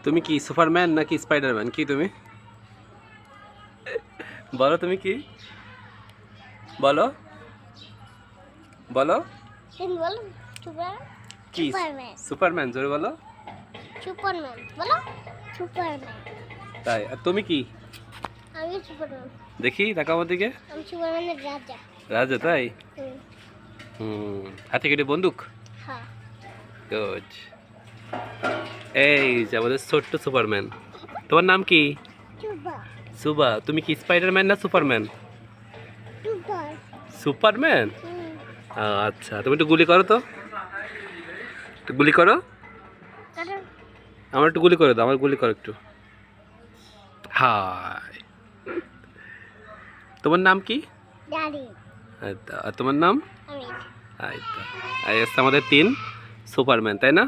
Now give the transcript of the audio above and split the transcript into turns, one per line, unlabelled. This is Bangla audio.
তুমি কি সুপারম্যান নাকি স্পাইডারম্যান, কি তুমি বলো, তুমি কি বলো বলো
তুমি বলো সুপার
কি
সুপারম্যান
সুপারম্যান, জোরে বলো।
সুপারম্যান বলো সুপারম্যান।
তাই, আর তুমি কি?
আমি সুপারম্যান।
দেখি দেখা আমার দিকে।
আমি সুপারম্যানের রাজা।
রাজা, তাই?
হুম,
হাতে কেটে বন্দুক।
হ্যাঁ।
গুড। এই যে আমাদের ছোট্ট সুপারম্যান। তোমার নাম কি?
সুপার
সুবা। তুমি কি স্পাইডারম্যান না সুপারম্যান?
সুপার।
সুপারম্যান। আচ্ছা, তুমি একটু গুলি করো তো, একটু গুলি করো।
কারণ
আমার একটু গুলি করে দাও, আমার গুলি করো একটু। হাই। তোমার নাম কি?
দাঁড়ি
আচ্ছা, আর তোমার নাম?
আমি
আচ্ছা, এই হচ্ছে আমাদের 3 সুপারম্যান, তাই না?